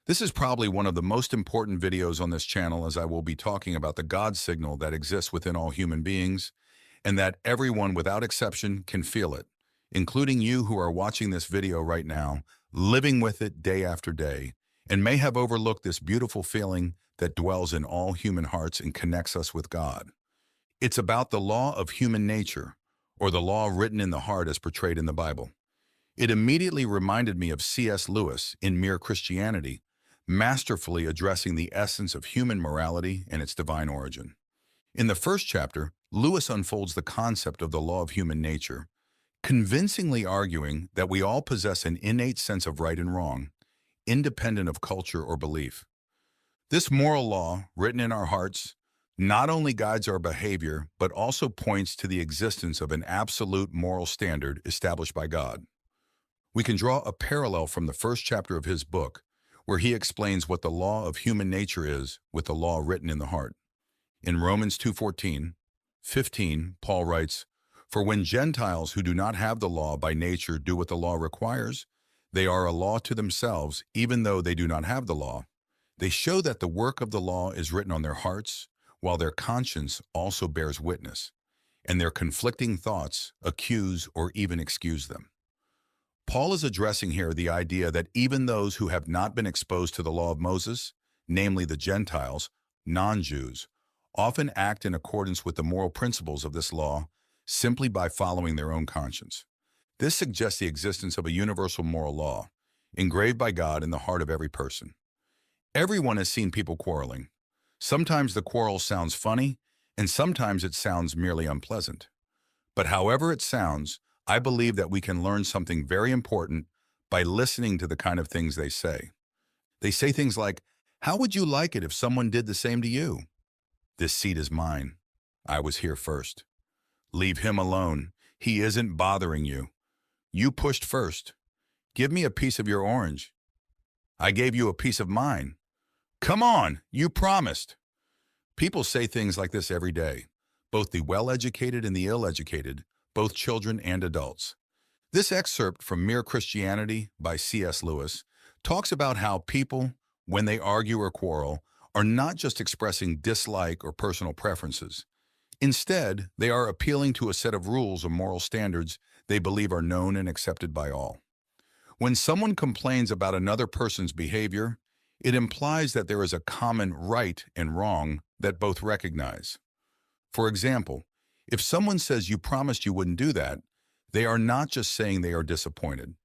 This is probably one of the most important videos on this channel, as I will be talking about the God signal that exists within all human beings and that everyone without exception can feel it, including you who are watching this video right now, living with it day after day, and may have overlooked this beautiful feeling that dwells in all human hearts and connects us with God. It's about the law of human nature, or the law written in the heart as portrayed in the Bible. It immediately reminded me of C.S. Lewis in Mere Christianity, masterfully addressing the essence of human morality and its divine origin. In the first chapter, Lewis unfolds the concept of the law of human nature, convincingly arguing that we all possess an innate sense of right and wrong, independent of culture or belief. This moral law, written in our hearts, not only guides our behavior, but also points to the existence of an absolute moral standard established by God. We can draw a parallel from the first chapter of his book, where he explains what the law of human nature is with the law written in the heart. In Romans 2:14-15, Paul writes, "For when Gentiles who do not have the law by nature do what the law requires, they are a law to themselves, even though they do not have the law. They show that the work of the law is written on their hearts, while their conscience also bears witness, and their conflicting thoughts accuse or even excuse them." Paul is addressing here the idea that even those who have not been exposed to the law of Moses, namely the Gentiles, non-Jews, often act in accordance with the moral principles of this law simply by following their own conscience. This suggests the existence of a universal moral law, engraved by God in the heart of every person. Everyone has seen people quarreling. Sometimes the quarrel sounds funny, and sometimes it sounds merely unpleasant. But however it sounds, I believe that we can learn something very important by listening to the kind of things they say. They say things like, "How would you like it if someone did the same to you?" "This seat is mine. I was here first." "Leave him alone. He isn't bothering you. You pushed first." "Give me a piece of your orange." "I gave you a piece of mine." "Come on, you promised." People say things like this every day, both the well-educated and the ill-educated, both children and adults. This excerpt from Mere Christianity by C.S. Lewis talks about how people, when they argue or quarrel, are not just expressing dislike or personal preferences. Instead, they are appealing to a set of rules or moral standards they believe are known and accepted by all. When someone complains about another person's behavior, it implies that there is a common right and wrong that both recognize. For example, if someone says you promised you wouldn't do that, they are not just saying they are disappointed.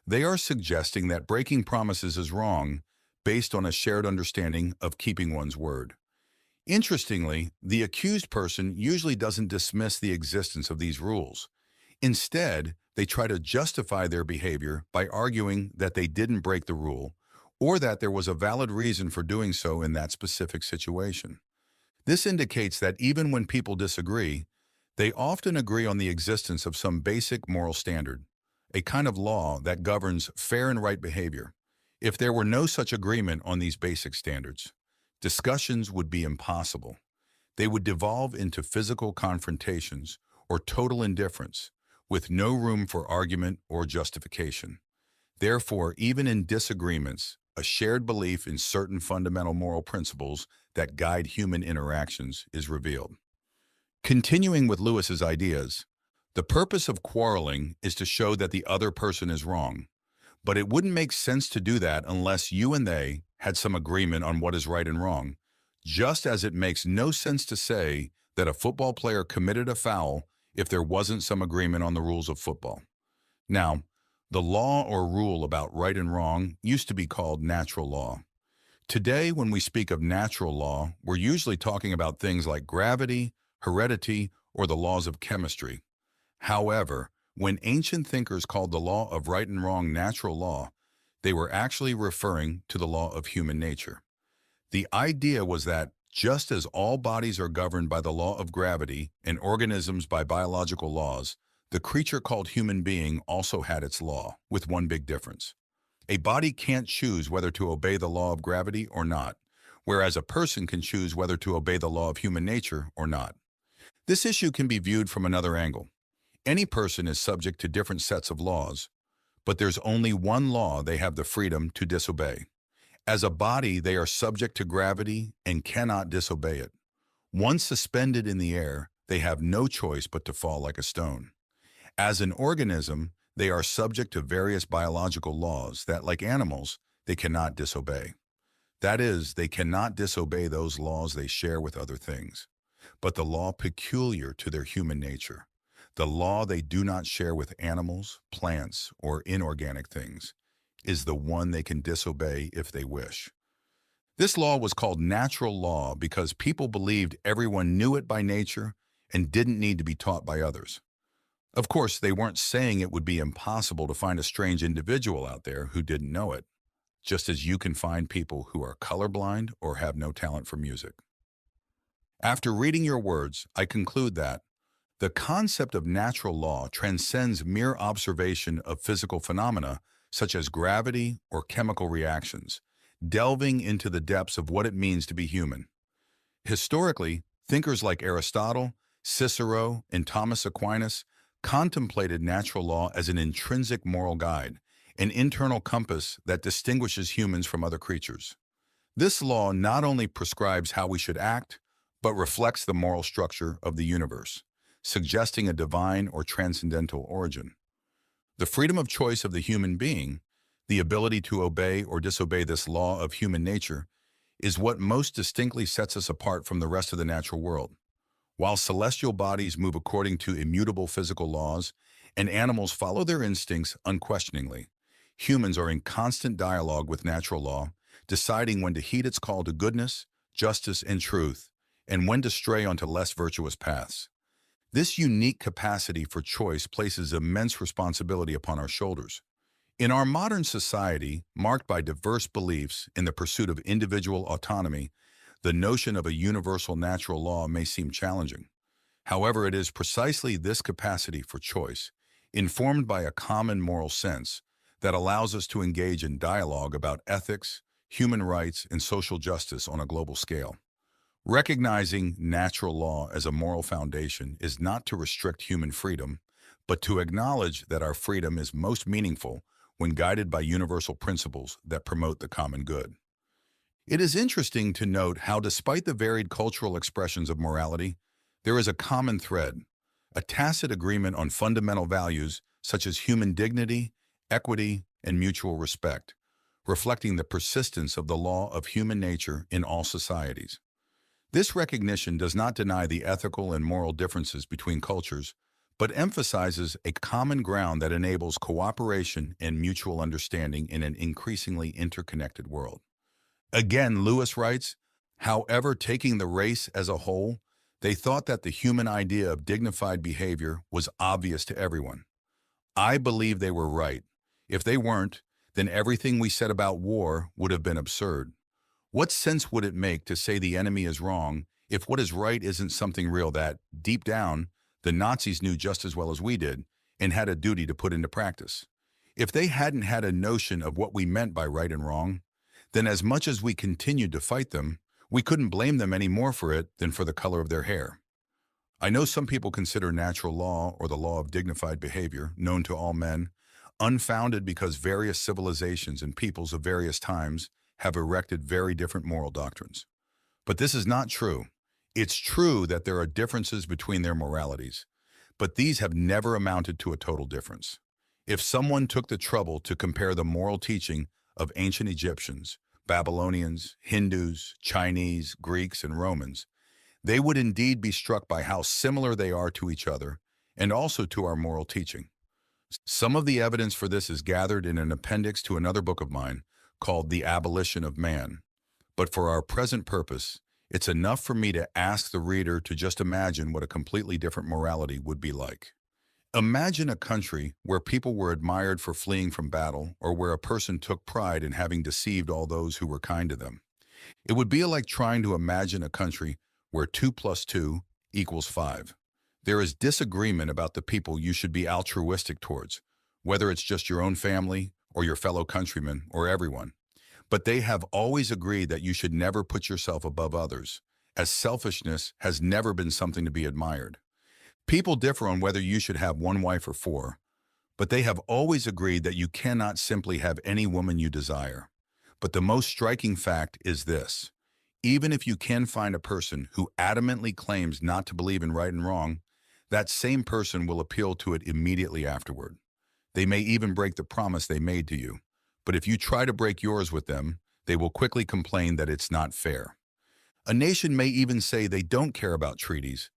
They are suggesting that breaking promises is wrong based on a shared understanding of keeping one's word. Interestingly, the accused person usually doesn't dismiss the existence of these rules. Instead, they try to justify their behavior by arguing that they didn't break the rule or that there was a valid reason for doing so in that specific situation. This indicates that even when people disagree, they often agree on the existence of some basic moral standard, a kind of law that governs fair and right behavior. If there were no such agreement on these basic standards, discussions would be impossible. They would devolve into physical confrontations or total indifference, with no room for argument or justification. Therefore, even in disagreements, a shared belief in certain fundamental moral principles that guide human interactions is revealed. Continuing with Lewis's ideas, the purpose of quarreling is to show that the other person is wrong, but it wouldn't make sense to do that unless you and they had some agreement on what is right and wrong, just as it makes no sense to say that a football player committed a foul if there wasn't some agreement on the rules of football. Now, the law or rule about right and wrong used to be called natural law. Today, when we speak of natural law, we're usually talking about things like gravity, heredity, or the laws of chemistry. However, when ancient thinkers called the law of right and wrong natural law, they were actually referring to the law of human nature. The idea was that just as all bodies are governed by the law of gravity and organisms by biological laws, the creature called human being also had its law, with one big difference. A body can't choose whether to obey the law of gravity or not, whereas a person can choose whether to obey the law of human nature or not. This issue can be viewed from another angle. Any person is subject to different sets of laws, but there's only one law they have the freedom to disobey. As a body, they are subject to gravity and cannot disobey it. Once suspended in the air, they have no choice but to fall like a stone. As an organism, they are subject to various biological laws that, like animals, they cannot disobey. That is, they cannot disobey those laws they share with other things, but the law peculiar to their human nature, the law they do not share with animals, plants, or inorganic things, is the one they can disobey if they wish. This law was called natural law because people believed everyone knew it by nature and didn't need to be taught by others. Of course, they weren't saying it would be impossible to find a strange individual out there who didn't know it, just as you can find people who are colorblind or have no talent for music. After reading your words, I conclude that the concept of natural law transcends mere observation of physical phenomena such as gravity or chemical reactions, delving into the depths of what it means to be human. Historically, thinkers like Aristotle, Cicero, and Thomas Aquinas contemplated natural law as an intrinsic moral guide, an internal compass that distinguishes humans from other creatures. This law not only prescribes how we should act, but reflects the moral structure of the universe, suggesting a divine or transcendental origin. The freedom of choice of the human being, the ability to obey or disobey this law of human nature, is what most distinctly sets us apart from the rest of the natural world. While celestial bodies move according to immutable physical laws and animals follow their instincts unquestioningly, humans are in constant dialogue with natural law, deciding when to heed its call to goodness, justice, and truth, and when to stray onto less virtuous paths. This unique capacity for choice places immense responsibility upon our shoulders. In our modern society, marked by diverse beliefs in the pursuit of individual autonomy, the notion of a universal natural law may seem challenging. However, it is precisely this capacity for choice, informed by a common moral sense, that allows us to engage in dialogue about ethics, human rights, and social justice on a global scale. Recognizing natural law as a moral foundation is not to restrict human freedom, but to acknowledge that our freedom is most meaningful when guided by universal principles that promote the common good. It is interesting to note how, despite the varied cultural expressions of morality, there is a common thread, a tacit agreement on fundamental values such as human dignity, equity, and mutual respect, reflecting the persistence of the law of human nature in all societies. This recognition does not deny the ethical and moral differences between cultures, but emphasizes a common ground that enables cooperation and mutual understanding in an increasingly interconnected world. Again, Lewis writes, however, taking the race as a whole, they thought that the human idea of dignified behavior was obvious to everyone. I believe they were right. If they weren't, then everything we said about war would have been absurd. What sense would it make to say the enemy is wrong if what is right isn't something real that, deep down, the Nazis knew just as well as we did and had a duty to put into practice? If they hadn't had a notion of what we meant by right and wrong, then as much as we continued to fight them, we couldn't blame them any more for it than for the color of their hair. I know some people consider natural law or the law of dignified behavior, known to all men, unfounded because various civilizations and peoples of various times have erected very different moral doctrines. But this is not true. It's true that there are differences between their moralities, but these have never amounted to a total difference. If someone took the trouble to compare the moral teaching of ancient Egyptians, Babylonians, Hindus, Chinese, Greeks, and Romans, they would indeed be struck by how similar they are to each other and also to our moral teaching. Some of the evidence for this is gathered in an appendix to another book of mine called The Abolition of Man. But for our present purpose, it's enough for me to ask the reader to just imagine what a completely different morality would be like. Imagine a country where people were admired for fleeing from battle or where a person took pride in having deceived all those who were kind to them. It would be like trying to imagine a country where 2 plus 2 equals 5. There is disagreement about the people you should be altruistic towards, whether it's just your own family or your fellow countrymen or everyone. But they have always agreed that you should never put yourself above others, as selfishness has never been something to be admired. People differ on whether you should have 1 wife or 4, but they have always agreed that you cannot simply have any woman you desire. But the most striking fact is this. Even if you can find a person who adamantly claims not to believe in right and wrong, that same person will appeal to it immediately afterward. They may even break the promise they made to you. But if you try to break yours with them, they will quickly complain that it's not fair. A nation may even say they don't care about treaties,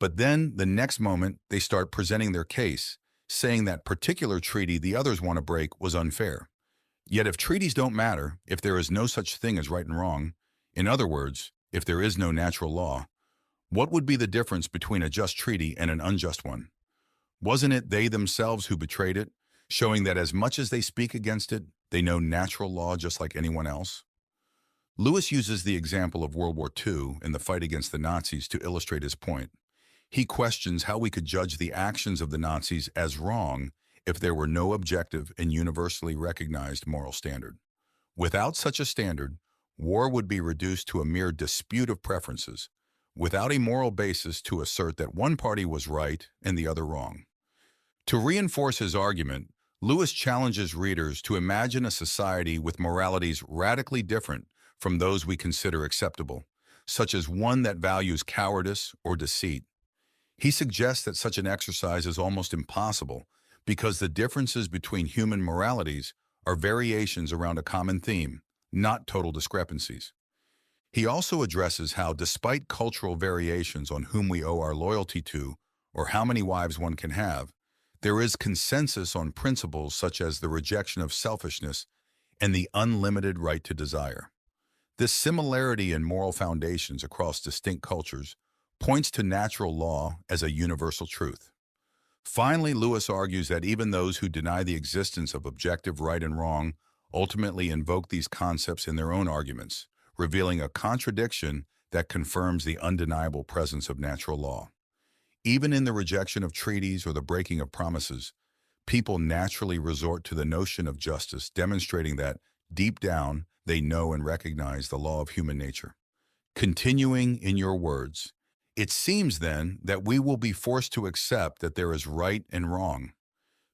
but then the next moment they start presenting their case, saying that particular treaty the others want to break was unfair. Yet if treaties don't matter, if there is no such thing as right and wrong, in other words, if there is no natural law, what would be the difference between a just treaty and an unjust one? Wasn't it they themselves who betrayed it, showing that as much as they speak against it, they know natural law just like anyone else? Lewis uses the example of World War II and the fight against the Nazis to illustrate his point. He questions how we could judge the actions of the Nazis as wrong if there were no objective and universally recognized moral standard. Without such a standard, war would be reduced to a mere dispute of preferences, without a moral basis to assert that one party was right and the other wrong. To reinforce his argument, Lewis challenges readers to imagine a society with moralities radically different from those we consider acceptable, such as one that values cowardice or deceit. He suggests that such an exercise is almost impossible because the differences between human moralities are variations around a common theme, not total discrepancies. He also addresses how, despite cultural variations on whom we owe our loyalty to or how many wives one can have, there is consensus on principles such as the rejection of selfishness and the unlimited right to desire. This similarity in moral foundations across distinct cultures points to natural law as a universal truth. Finally, Lewis argues that even those who deny the existence of objective right and wrong ultimately invoke these concepts in their own arguments, revealing a contradiction that confirms the undeniable presence of natural law. Even in the rejection of treaties or the breaking of promises, people naturally resort to the notion of justice, demonstrating that, deep down, they know and recognize the law of human nature. Continuing in your words, it seems then that we will be forced to accept that there is right and wrong.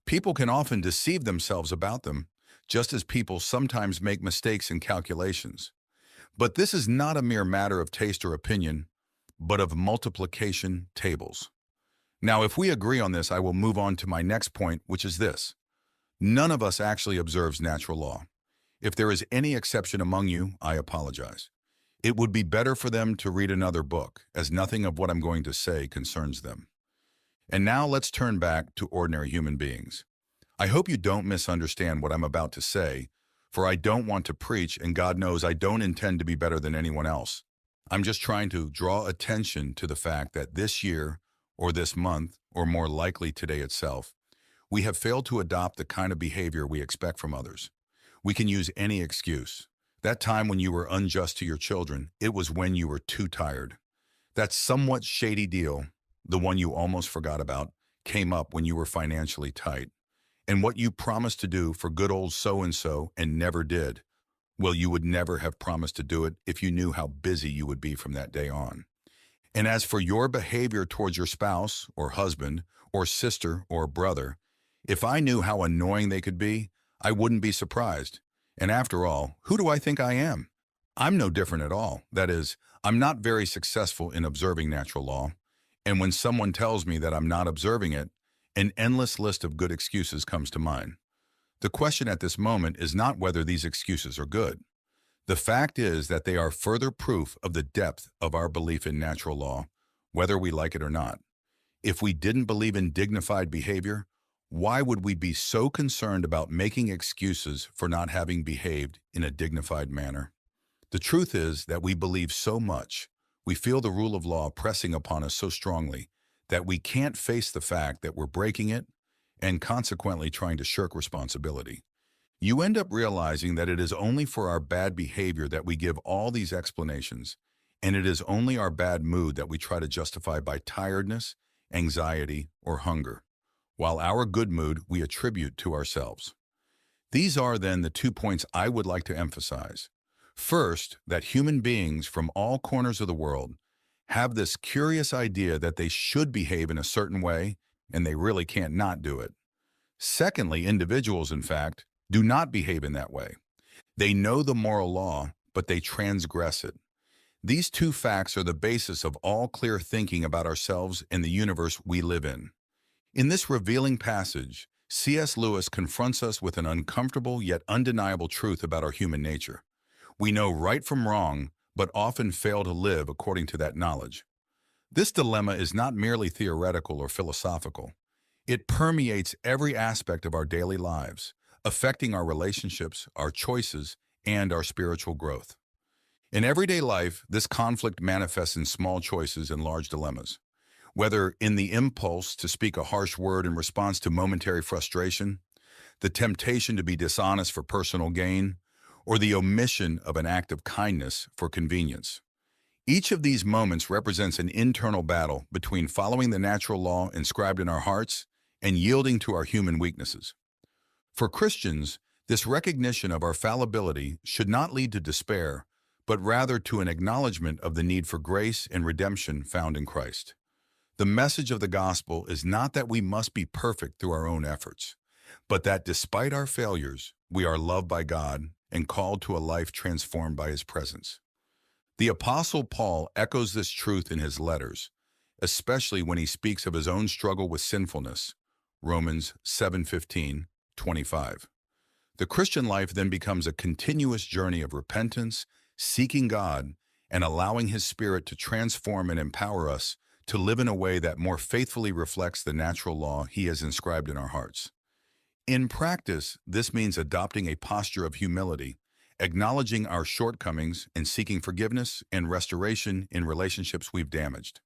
People can often deceive themselves about them, just as people sometimes make mistakes in calculations. But this is not a mere matter of taste or opinion, but of multiplication tables. Now, if we agree on this, I will move on to my next point, which is this. None of us actually observes natural law. If there is any exception among you, I apologize. It would be better for them to read another book, as nothing of what I'm going to say concerns them. And now let's turn back to ordinary human beings. I hope you don't misunderstand what I'm about to say, for I don't want to preach, and God knows I don't intend to be better than anyone else. I'm just trying to draw attention to the fact that this year, or this month, or more likely today itself, we have failed to adopt the kind of behavior we expect from others. We can use any excuse. That time when you were unjust to your children, it was when you were too tired. That somewhat shady deal, the one you almost forgot about, came up when you were financially tight. And what you promised to do for good old so-and-so and never did, well, you would never have promised to do it if you knew how busy you would be from that day on. And as for your behavior towards your spouse or husband or sister or brother, if I knew how annoying they could be, I wouldn't be surprised. And after all, who do I think I am? I'm no different at all. That is, I'm not very successful in observing natural law. And when someone tells me that I'm not observing it, an endless list of good excuses comes to mind. The question at this moment is not whether these excuses are good. The fact is that they are further proof of the depth of our belief in natural law, whether we like it or not. If we didn't believe in dignified behavior, why would we be so concerned about making excuses for not having behaved in a dignified manner? The truth is that we believe so much, we feel the rule of law pressing upon us so strongly, that we can't face the fact that we're breaking it and consequently trying to shirk responsibility. You end up realizing that it is only for our bad behavior that we give all these explanations, and it is only our bad mood that we try to justify by tiredness, anxiety, or hunger, while our good mood we attribute to ourselves. These are then the 2 points I would like to emphasize. First, that human beings from all corners of the world have this curious idea that they should behave in a certain way, and they really can't not do it. Secondly, individuals, in fact, do not behave in that way. They know the moral law, but they transgress it. These two facts are the basis of all clear thinking about ourselves and the universe we live in. In this revealing passage, C.S. Lewis confronts us with an uncomfortable yet undeniable truth about our human nature. We know right from wrong, but often fail to live according to that knowledge. This dilemma is not merely theoretical or philosophical. It permeates every aspect of our daily lives, affecting our relationships, our choices, and our spiritual growth. In everyday life, this conflict manifests in small choices and large dilemmas. Whether in the impulse to speak a harsh word in response to momentary frustration, the temptation to be dishonest for personal gain, or the omission of an act of kindness for convenience. Each of these moments represents an internal battle between following the natural law inscribed in our hearts and yielding to our human weaknesses. For Christians, this recognition of our fallibility should not lead to despair, but rather to an acknowledgement of the need for grace and redemption found in Christ. The message of the gospel is not that we must be perfect through our own efforts, but that despite our failures, we are loved by God and called to a life transformed by His presence. The Apostle Paul echoes this truth in his letters, especially when he speaks of his own struggle with sinfulness, Romans 7:15-25. The Christian life then becomes a continuous journey of repentance, seeking God, and allowing His Spirit to transform and empower us to live in a way that more faithfully reflects the natural law He has inscribed in our hearts. In practice, this means adopting a posture of humility, acknowledging our shortcomings and seeking forgiveness and restoration in relationships we've damaged.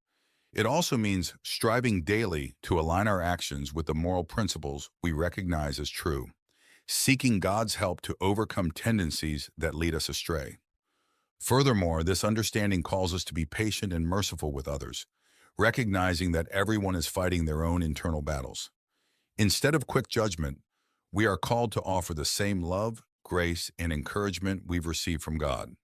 It also means striving daily to align our actions with the moral principles we recognize as true, seeking God's help to overcome tendencies that lead us astray. Furthermore, this understanding calls us to be patient and merciful with others, recognizing that everyone is fighting their own internal battles. Instead of quick judgment, we are called to offer the same love, grace, and encouragement we've received from God.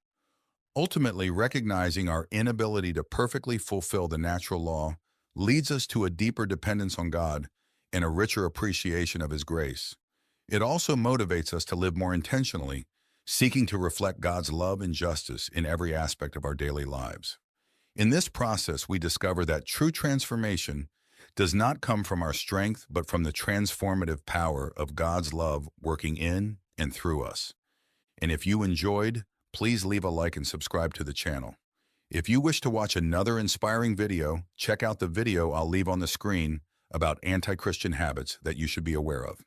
Ultimately, recognizing our inability to perfectly fulfill the natural law leads us to a deeper dependence on God and a richer appreciation of His grace. It also motivates us to live more intentionally, seeking to reflect God's love and justice in every aspect of our daily lives. In this process, we discover that true transformation does not come from our strength, but from the transformative power of God's love working in and through us. And if you enjoyed, please leave a like and subscribe to the channel. If you wish to watch another inspiring video, check out the video I'll leave on the screen about anti-Christian habits that you should be aware of.